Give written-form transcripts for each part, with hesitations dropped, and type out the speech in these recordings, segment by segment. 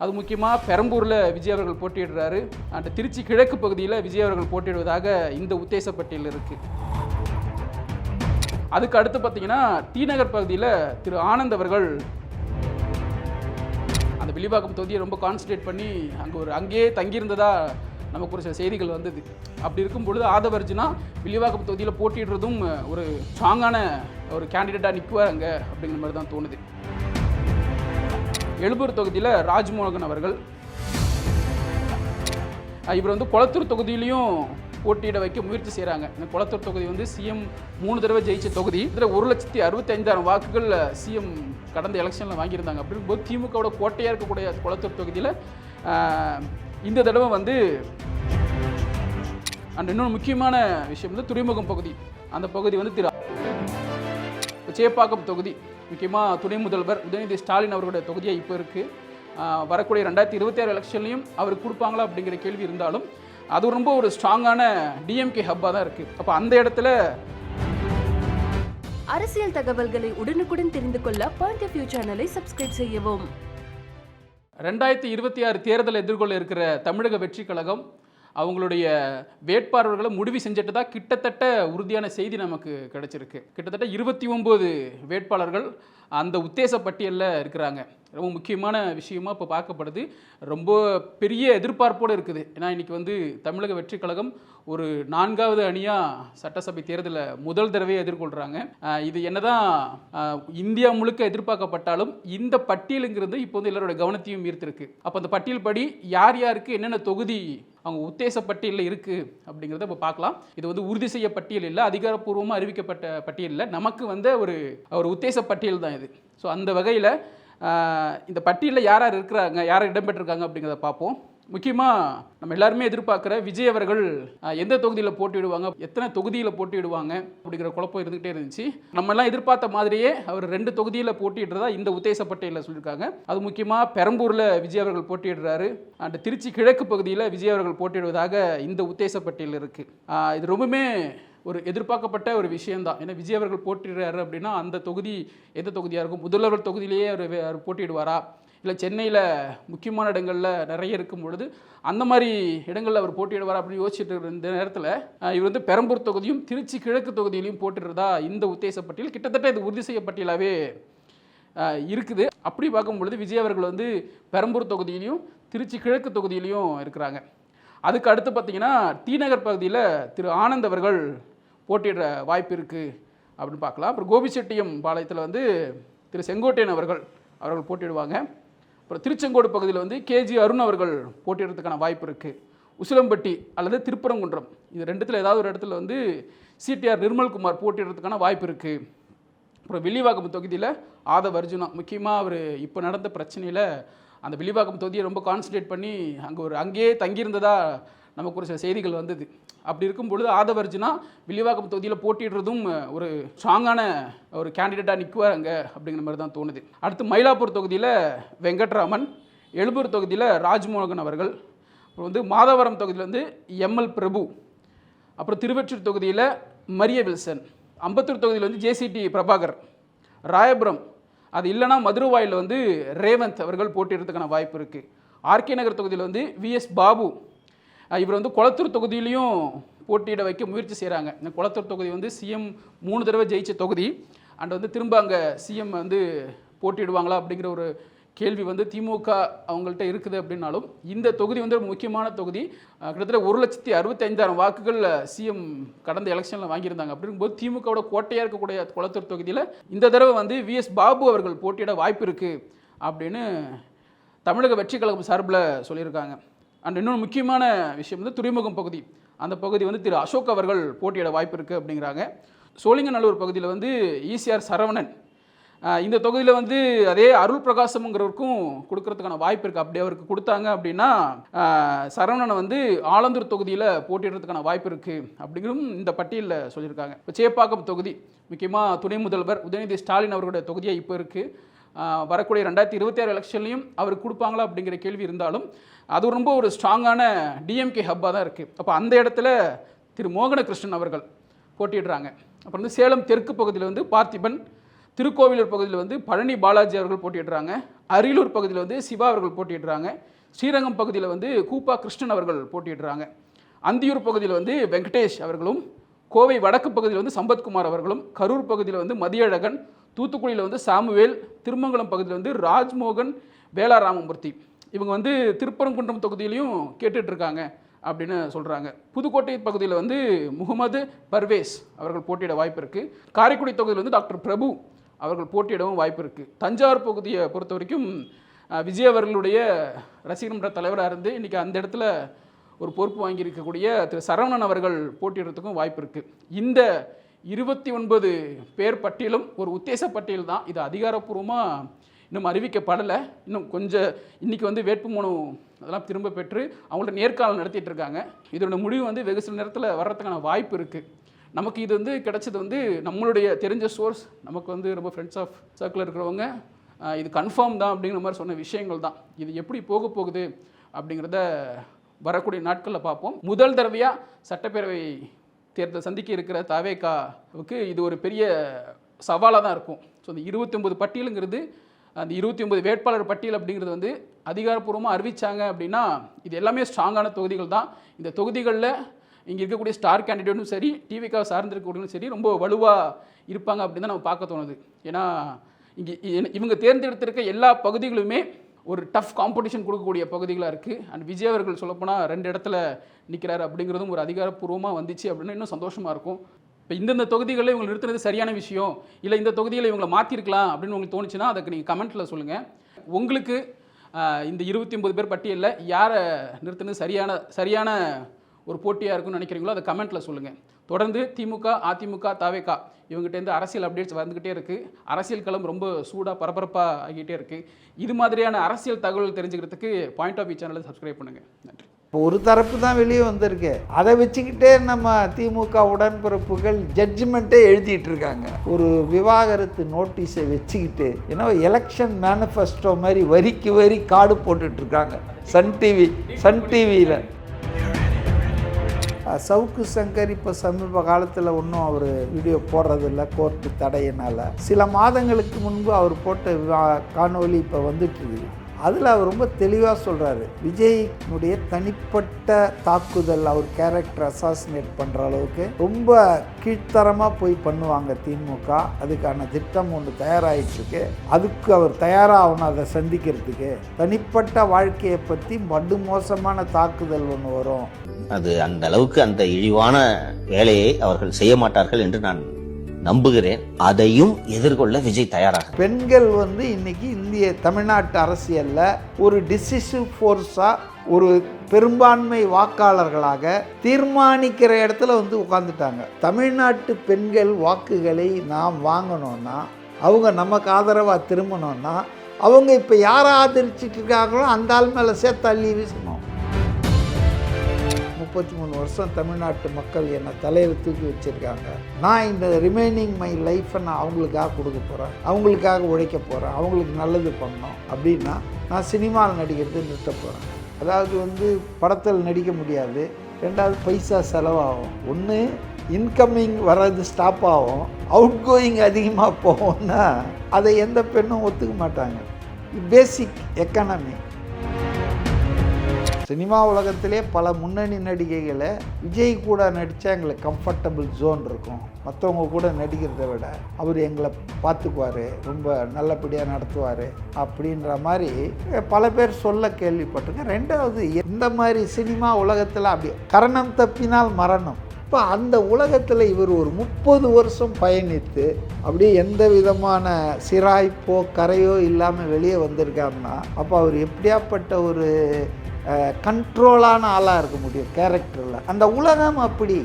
அது முக்கியமாக பெரம்பூரில் விஜய் அவர்கள் போட்டியிடுறாரு. அண்ட் திருச்சி கிழக்கு பகுதியில் விஜய் அவர்கள் போட்டியிடுவதாக இந்த உத்தேச பட்டியல் இருக்குது. அதுக்கு அடுத்து பார்த்தீங்கன்னா டி நகர் பகுதியில் திரு ஆனந்த் அவர்கள் அந்த வில்லிவாக்கம் தொகுதியை ரொம்ப கான்சன்ட்ரேட் பண்ணி அங்கேயே தங்கியிருந்ததா நமக்கு ஒரு சில செய்திகள் வந்தது. அப்படி இருக்கும் பொழுது ஆதவர்ஜுனா வில்லிவாக்கம் தொகுதியில் போட்டியிடுறதும் ஒரு ஸ்ட்ராங்கான ஒரு கேண்டிடேட்டாக நிற்குவார் அங்கே அப்படிங்கிற மாதிரி தான் தோணுது. எழும்பூர் தொகுதியில் ராஜ்மோகன் அவர்கள் இவர் கொளத்தூர் தொகுதியிலையும் போட்டியிட வைக்க முயற்சி செய்கிறாங்க. இந்த கொளத்தூர் தொகுதி சிஎம் 3 தடவை ஜெயிச்ச தொகுதி. இதில் 1,65,000 வாக்குகள் சிஎம் கடந்த எலெக்ஷனில் வாங்கியிருந்தாங்க. அப்படி இருக்கும்போது திமுகவோட கோட்டையாக இருக்கக்கூடிய கொளத்தூர் தொகுதியில் இந்த தடவை அண்ட் இன்னொரு முக்கியமான விஷயம் துறைமுகம் பகுதி. அந்த பகுதி திரு சேப்பாக்கம் தொகுதி முக்கியமாக துணை முதல்வர் உதயநிதி ஸ்டாலின் அவர்களுடைய தொகுதியாக இப்போ இருக்குது. வரக்கூடிய 2026 எலெக்ஷன்லையும் அவருக்கு கொடுப்பாங்களா அப்படிங்கிற கேள்வி இருந்தாலும் அது ரொம்ப ஒரு ஸ்ட்ராங்கான டிஎம்கே ஹப்பாக தான் இருக்குது. அப்போ அந்த இடத்துல அரசியல் தகவல்களை உடனுக்குடன் தெரிந்து கொள்ள பாயிண்ட் ஆஃப் வியூ சேனலை சப்ஸ்கிரைப் செய்யவும். 2026 தேர்தலை எதிர்கொள்ள இருக்கிற தமிழக வெற்றி கழகம் அவங்களுடைய வேட்பாளர்களை முடிவு செஞ்சுட்டு தான் கிட்டத்தட்ட உறுதியான செய்தி நமக்கு கிடைச்சிருக்கு. கிட்டத்தட்ட 29 வேட்பாளர்கள் அந்த உத்தேச பட்டியலில் இருக்கிறாங்க. ரொம்ப முக்கியமான விஷயமா இப்போ பார்க்கப்படுது. ரொம்ப பெரிய எதிர்பார்ப்போடு இருக்குது. ஏன்னா இன்றைக்கி தமிழக வெற்றி கழகம் ஒரு 4வது அணியாக சட்டசபை தேர்தலில் முதல் தடவையை எதிர்கொள்கிறாங்க. இது என்னதான் இந்தியா முழுக்க எதிர்பார்க்கப்பட்டாலும் இந்த பட்டியலுங்கிறது இப்போ எல்லாரோட கவனத்தையும் ஈர்த்திருக்கு. அப்போ அந்த பட்டியல் படி யார் யாருக்கு என்னென்ன தொகுதி அவங்க உத்தேச பட்டியலில் இருக்குது அப்படிங்கிறத இப்போ பார்க்கலாம். இது உறுதி செய்ய பட்டியல் இல்லை, அதிகாரப்பூர்வமாக அறிவிக்கப்பட்ட பட்டியல் இல்லை, நமக்கு ஒரு உத்தேச பட்டியல் தான் இது. ஸோ அந்த வகையில் இந்த பட்டியலில் யார் யார் இருக்கிறாங்க, யார் இடம்பெற்றிருக்காங்க அப்படிங்கிறத பார்ப்போம். முக்கியமாக நம்ம எல்லாருமே எதிர்பார்க்குற விஜய் அவர்கள் எந்த தொகுதியில் போட்டியிடுவாங்க, எத்தனை தொகுதியில் போட்டியிடுவாங்க அப்படிங்கிற குழப்பம் இருந்துகிட்டே இருந்துச்சு. நம்ம எல்லாம் எதிர்பார்த்த மாதிரியே அவர் 2 தொகுதியில் போட்டியிடுறதா இந்த உத்தேச பட்டியலில் சொல்லியிருக்காங்க. அது முக்கியமாக பெரம்பூரில் விஜய் அவர்கள் போட்டியிடுறாரு. அண்ட் திருச்சி கிழக்கு பகுதியில் விஜய் அவர்கள் போட்டியிடுவதாக இந்த உத்தேச பட்டியல் இருக்குது. இது ரொம்பவுமே ஒரு எதிர்பார்க்கப்பட்ட ஒரு விஷயம்தான். ஏன்னா விஜய் அவர்கள் போட்டிடுறாரு அப்படின்னா அந்த தொகுதி எந்த தொகுதியாக இருக்கும், முதல்வர் தொகுதியிலேயே அவர் போட்டியிடுவாரா, இல்லை சென்னையில் முக்கியமான இடங்களில் நிறைய இருக்கும் பொழுது அந்த மாதிரி இடங்களில் அவர் போட்டியிடுவார் அப்படின்னு யோசிச்சுட்டு இருக்கிற இந்த நேரத்தில் இவர் பெரம்பூர் தொகுதியும் திருச்சி கிழக்கு தொகுதியிலையும் போட்டிடுறதா இந்த உத்தேச பட்டியல் கிட்டத்தட்ட இது உறுதி செய்ய பட்டியலாகவே இருக்குது. அப்படி பார்க்கும் பொழுது விஜய் அவர்கள் பெரம்பூர் தொகுதியிலையும் திருச்சி கிழக்கு தொகுதியிலையும் இருக்கிறாங்க. அதுக்கு அடுத்து பார்த்திங்கன்னா டி நகர் பகுதியில் திரு ஆனந்த் அவர்கள் போட்டியிடுற வாய்ப்பு இருக்குது அப்படின்னு பார்க்கலாம். அப்புறம் கோபிச்செட்டியம் பாளையத்தில் திரு செங்கோட்டையன் அவர்கள் போட்டியிடுவாங்க. அப்புறம் திருச்செங்கோடு பகுதியில் கேஜி அருண் அவர்கள் போட்டியிடுறதுக்கான வாய்ப்பு இருக்குது. உசிலம்பட்டி அல்லது திருப்பரங்குன்றம் இது 2த்தில் ஏதாவது ஒரு இடத்துல சிடிஆர் நிர்மல்குமார் போட்டியிடுறதுக்கான வாய்ப்பு இருக்குது. அப்புறம் வில்லிவாக்கம் தொகுதியில் ஆதவர்ஜுனா முக்கியமாக அவர் இப்போ நடந்த பிரச்சனையில் அந்த வில்லிவாக்கம் தொகுதியை ரொம்ப கான்சன்ட்ரேட் பண்ணி அங்கேயே தங்கியிருந்ததா நமக்கு ஒரு சில செய்திகள் வந்தது. அப்படி இருக்கும் பொழுது ஆதவர்ஜுனா வில்லிவாக்கம் தொகுதியில் போட்டிடுறதும் ஒரு ஸ்ட்ராங்கான ஒரு கேண்டிடேட்டாக நிற்குவார் அங்கே அப்படிங்கிற மாதிரி தான் தோணுது. அடுத்து மயிலாப்பூர் தொகுதியில் வெங்கட்ராமன், எழும்பூர் தொகுதியில் ராஜ்மோகன் அவர்கள், அப்புறம் மாதவரம் தொகுதியில் எம்எல் பிரபு, அப்புறம் திருவெற்றூர் தொகுதியில் மரிய வில்சன், அம்பத்தூர் தொகுதியில் ஜேசிடி பிரபாகர், ராயபுரம் அது இல்லைனா மதுரவாயில் ரேவந்த் அவர்கள் போட்டியிடுறதுக்கான வாய்ப்பு இருக்குது. ஆர்கே நகர் தொகுதியில் விஎஸ் பாபு இவர் கொளத்தூர் தொகுதியிலையும் போட்டியிட வைக்க முயற்சி செய்கிறாங்க. இந்த கொளத்தூர் தொகுதி சிஎம் 3 தடவை ஜெயிச்ச தொகுதி. அண்ட் திரும்ப அங்கே சிஎம் போட்டியிடுவாங்களா அப்படிங்கிற ஒரு கேள்வி திமுக அவங்கள்ட்ட இருக்குது அப்படின்னாலும் இந்த தொகுதி ஒரு முக்கியமான தொகுதி. கிட்டத்தட்ட 1,65,000 வாக்குகள் சிஎம் கடந்த எலெக்ஷனில் வாங்கியிருந்தாங்க. அப்படிங்கும்போது திமுகவோட கோட்டையாக இருக்கக்கூடிய கொளத்தூர் தொகுதியில் இந்த தடவை விஎஸ் பாபு அவர்கள் போட்டியிட வாய்ப்பு இருக்குது அப்படின்னு தமிழக வெற்றி கழகம் சார்பில் சொல்லியிருக்காங்க. அண்ட் இன்னொரு முக்கியமான விஷயம் துறைமுகம் பகுதி. அந்த பகுதி திரு அசோக் அவர்கள் போட்டியிட வாய்ப்பு இருக்குது அப்படிங்கிறாங்க. சோழிங்கநல்லூர் பகுதியில் ஈசிஆர் சரவணன் இந்த தொகுதியில் அதே அருள் பிரகாசம்ங்கிறவருக்கும் கொடுக்கறதுக்கான வாய்ப்பு இருக்குது. அப்படி அவருக்கு கொடுத்தாங்க அப்படின்னா சரவணனை ஆலந்தூர் தொகுதியில் போட்டியிடுறதுக்கான வாய்ப்பு இருக்குது அப்படிங்கிறதும் இந்த பட்டியலில் சொல்லியிருக்காங்க. இப்போ சேப்பாக்கம் தொகுதி முக்கியமாக துணை முதல்வர் உதயநிதி ஸ்டாலின் அவர்களுடைய தொகுதியாக இப்போ இருக்குது. வரக்கூடிய 2026 எலெக்ஷன்லையும் அவருக்கு கொடுப்பாங்களா அப்படிங்கிற கேள்வி இருந்தாலும் அது ரொம்ப ஒரு ஸ்ட்ராங்கான டிஎம்கே ஹப்பாக தான் இருக்குது. அப்போ அந்த இடத்துல திரு மோகனகிருஷ்ணன் அவர்கள் போட்டியிடுறாங்க. அப்புறம் சேலம் தெற்கு பகுதியில் பார்த்திபன், திருக்கோவிலூர் பகுதியில் பழனி பாலாஜி அவர்கள் போட்டியிடுறாங்க. அரியலூர் பகுதியில் வந்து சிவா அவர்கள் போட்டியிடுறாங்க. ஸ்ரீரங்கம் பகுதியில் வந்து கூப்பா கிருஷ்ணன் அவர்கள் போட்டியிடுறாங்க. அந்தியூர் பகுதியில் வந்து வெங்கடேஷ் அவர்களும், கோவை வடக்கு பகுதியில் வந்து சம்பத்குமார் அவர்களும், கரூர் பகுதியில் வந்து மதியழகன், தூத்துக்குடியில் வந்து சாமுவேல், திருமங்கலம் பகுதியில் வந்து ராஜ்மோகன், வேளாராமமூர்த்தி, இவங்க வந்து திருப்பரங்குன்றம் தொகுதியிலையும் கேட்டுட்ருக்காங்க அப்படின்னு சொல்கிறாங்க. புதுக்கோட்டை பகுதியில் வந்து முகமது பர்வேஸ் அவர்கள் போட்டியிட வாய்ப்பு இருக்குது. காரைக்குடி தொகுதியில் வந்து டாக்டர் பிரபு அவர்கள் போட்டியிடவும் வாய்ப்பு இருக்குது. தஞ்சாவூர் பகுதியை பொறுத்த வரைக்கும் விஜய் அவர்களுடைய ரசிகர் மன்ற தலைவராக இருந்து இன்றைக்கி அந்த இடத்துல ஒரு பொறுப்பு வாங்கியிருக்கக்கூடிய திரு சரவணன் அவர்கள் போட்டியிடுறதுக்கும் வாய்ப்பு இருக்குது. இந்த 29 பேர் பட்டியலும் ஒரு உத்தேச பட்டியல் தான். இது அதிகாரப்பூர்வமாக இன்னும் அறிவிக்கப்படலை. இன்னும் கொஞ்சம் இன்றைக்கி வந்து வேட்புமனு அதெல்லாம் திரும்ப பெற்று அவங்கள்ட்ட நேர்காணல் நடத்திட்டு இருக்காங்க. இதோட முடிவு வந்து வெகு சில நேரத்தில் வர்றதுக்கான வாய்ப்பு இருக்குது. நமக்கு இது வந்து கிடைச்சது வந்து நம்மளுடைய தெரிஞ்ச சோர்ஸ், நமக்கு வந்து ரொம்ப ஃப்ரெண்ட்ஸ் ஆஃப் சர்க்கிள் இருக்கிறவங்க இது கன்ஃபார்ம் தான் அப்படிங்கிற மாதிரி சொன்ன விஷயங்கள் தான். இது எப்படி போக போகுது அப்படிங்கிறத வரக்கூடிய நாட்களில் பார்ப்போம். முதல் தடவையாக சட்டப்பேரவை தேர்தல் சந்திக்க இருக்கிற தவேகாவுக்கு இது ஒரு பெரிய சவாலாக தான் இருக்கும். ஸோ இந்த 29 பட்டியலுங்கிறது, அந்த 29 வேட்பாளர் பட்டியல் அப்படிங்கிறது வந்து அதிகாரப்பூர்வமாக அறிவித்தாங்க அப்படின்னா இது எல்லாமே ஸ்ட்ராங்கான தொகுதிகள் தான். இந்த தொகுதிகளில் இங்கே இருக்கக்கூடிய ஸ்டார் கேண்டிடேட்டும் சரி, டிவிக்காவை சார்ந்திருக்கக்கூடியவும் சரி ரொம்ப வலுவாக இருப்பாங்க அப்படின்னு தான் நம்ம பார்க்க தோணுது. ஏன்னா இங்கே இவங்க தேர்ந்தெடுத்திருக்க எல்லா பகுதிகளுமே ஒரு டஃப் காம்படிஷன் கொடுக்கக்கூடிய பகுதிகளாக இருக்குது. அண்ட் விஜய் அவர்கள் சொல்லப்போனால் 2 இடத்துல நிற்கிறார் அப்படிங்கிறதும் ஒரு அதிகாரப்பூர்வமாக வந்துச்சு அப்படின்னா இன்னும் சந்தோஷமாக இருக்கும். இப்போ இந்தந்த தொகுதிகளில் இவங்க நிறுத்துறது சரியான விஷயம், இல்லை இந்த தொகுதியில் இவங்களை மாற்றிருக்கலாம் அப்படின்னு உங்களுக்கு தோணுச்சுன்னா அதுக்கு நீங்கள் கமெண்ட்டில் சொல்லுங்கள். உங்களுக்கு இந்த 29 பேர் பட்டியலில் யாரை நிறுத்துனது சரியான ஒரு போட்டியாக இருக்குன்னு நினைக்கிறீங்களோ அதை கமெண்ட்டில் சொல்லுங்கள். தொடர்ந்து திமுக, அதிமுக, தவேகா இவங்ககிட்டேருந்து அரசியல் அப்டேட்ஸ் வந்துக்கிட்டே இருக்குது. அரசியல் களம் ரொம்ப சூடாக பரபரப்பாக ஆகிட்டே இருக்குது. இது மாதிரியான அரசியல் தகவல் தெரிஞ்சுக்கிறதுக்கு பாயிண்ட் ஆஃப் வியூ சேனலை சப்ஸ்கிரைப் பண்ணுங்கள். நன்றி. இப்போ ஒரு தரப்பு தான் வெளியே வந்திருக்கு. அதை வச்சுக்கிட்டே நம்ம திமுக உடன்பிறப்புகள் ஜட்ஜ்மெண்ட்டே எழுதிட்டு இருக்காங்க. ஒரு விவாகரத்து நோட்டீஸை வச்சுக்கிட்டு ஏன்னா எலெக்ஷன் மேனிஃபெஸ்டோ மாதிரி வரிக்கு வரி கார்டு போட்டுட்ருக்காங்க சன் டிவியில். சவுக்கு சங்கர் இப்போ சமீப காலத்தில் ஒன்றும் அவர் வீடியோ போடுறதில்ல, கோர்ட்டு தடையினால். சில மாதங்களுக்கு முன்பு அவர் போட்ட காணொலி இப்போ வந்துட்டுருக்குது. அதில் அவர் ரொம்ப தெளிவாக சொல்கிறாரு, விஜய்னுடைய தனிப்பட்ட தாக்குதல், அவர் கேரக்டர் அசாசினேட் பண்ணுற அளவுக்கு ரொம்ப கீழ்த்தரமாக போய் பண்ணுவாங்க திமுக. அதுக்கான திட்டம் ஒன்று தயாராகிட்டுருக்கு. அதுக்கு அவர் தயாராகணும். அதை சந்திக்கிறதுக்கு தனிப்பட்ட வாழ்க்கையை பற்றி படு மோசமான தாக்குதல் ஒன்று வரும். அது அந்த அளவுக்கு அந்த இழிவான வேலையை அவர்கள் செய்ய மாட்டார்கள் என்று நான் நம்புகிறேன். அதையும் எதிர்கொள்ள விஜய் தயாராக. பெண்கள் வந்து இன்னைக்கு இந்திய தமிழ்நாட்டு அரசியல்ல ஒரு டிசிசிவ் ஃபோர்ஸா, ஒரு பெரும்பான்மை வாக்காளர்களாக தீர்மானிக்கிற இடத்துல வந்து உட்காந்துட்டாங்க. தமிழ்நாட்டு பெண்கள் வாக்குகளை நாம் வாங்கணும்னா, அவங்க நமக்கு ஆதரவாக திரும்பணும்னா, அவங்க இப்போ யாரை ஆதரிச்சிட்டு இருக்காங்களோ அந்த ஆள் மேலே சேர்த்து அள்ளி வீசணும். 33 வருஷம் தமிழ்நாட்டு மக்கள் என்னை தலையில் தூக்கி வச்சுருக்காங்க. நான் இந்த ரிமைனிங் மை லைஃப்பை நான் அவங்களுக்காக கொடுக்க போகிறேன், அவங்களுக்காக உழைக்க போகிறேன், அவங்களுக்கு நல்லது பண்ணணும் அப்படின்னா நான் சினிமாவில் நடிக்கிறது நிறுத்த போகிறேன். அதாவது வந்து படத்தில் நடிக்க முடியாது. 2வது பைசா செலவாகும். ஒன்று இன்கமிங் வர்றது ஸ்டாப் ஆகும், அவுட் கோயிங் அதிகமாக போகும்னா அதை எந்த பெண்ணும் ஒத்துக்க மாட்டாங்க. பேசிக் எக்கானமி. சினிமா உலகத்திலே பல முன்னணி நடிகைகளை விஜய் கூட நடித்தா எங்களுக்கு கம்ஃபர்டபுள் ஜோன் இருக்கும். மற்றவங்க கூட நடிக்கிறத விட அவர் எங்களை பார்த்துக்குவார், ரொம்ப நல்லபடியாக நடத்துவார் அப்படின்ற மாதிரி பல பேர் சொல்ல கேள்விப்பட்டிருக்கேன். 2வது இந்த மாதிரி சினிமா உலகத்தில் அப்படி கரணம் தப்பினால் மரணம். இப்போ அந்த உலகத்தில் இவர் ஒரு 30 வருஷம் பயணித்து அப்படியே எந்த விதமான சிராய்ப்போ கரையோ இல்லாமல் வெளியே வந்திருக்காருன்னா அப்போ அவர் எப்படியாப்பட்ட ஒரு கண்ட்ரோலான ஆளாக இருக்க முடியும் கேரக்டரில். அந்த உலகம் அப்படி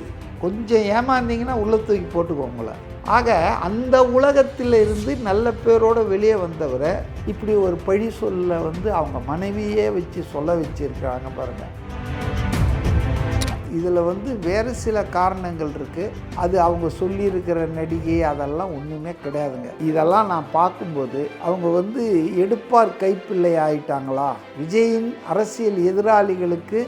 கொஞ்சம் ஏமாந்தீங்கன்னா உள்ள தூக்கி போட்டுக்கோங்கள. ஆக அந்த உலகத்தில் இருந்து நல்ல பேரோடு வெளியே வந்தவரை இப்படி ஒரு பழி சொல்ல வந்து அவங்க மனைவியே வச்சு சொல்ல வச்சுருக்காங்க பாருங்கள். இதில் வந்து வேறு சில காரணங்கள் இருக்குது. அது அவங்க சொல்லியிருக்கிற நடிகை அதெல்லாம் ஒன்றுமே கிடையாதுங்க. இதெல்லாம் நான் பார்க்கும்போது அவங்க வந்து எடுப்பார் கைப்பிள்ளை ஆயிட்டாங்களா, விஜயின் அரசியல் எதிராளிகளுக்கு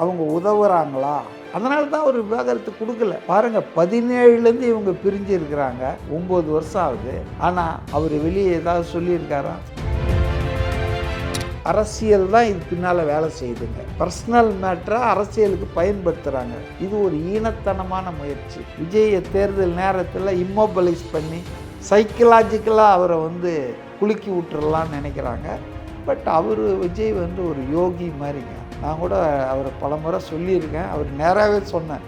அவங்க உதவுறாங்களா, அதனால தான் ஒரு விவாகரத்து கொடுக்கல. பாருங்கள், 17லேருந்து இவங்க பிரிஞ்சு இருக்கிறாங்க, 9 வருஷம் ஆகுது. ஆனால் அவர் வெளியே ஏதாவது சொல்லியிருக்காரா? அரசியல் தான் இது பின்னால் வேலை செய்யுதுங்க. பர்சனல் மேட்டரை அரசியலுக்கு பயன்படுத்துகிறாங்க. இது ஒரு ஈனத்தனமான முயற்சி. விஜயை தேர்தல் நேரத்தில் இம்மொபலைஸ் பண்ணி சைக்கலாஜிக்கலாக அவரை குலுக்கி விட்டுறலான்னு நினைக்கிறாங்க. பட் விஜய் ஒரு யோகி மாதிரிங்க. நான் கூட அவரை பல முறை சொல்லியிருக்கேன். அவர் நேராகவே சொன்னேன்,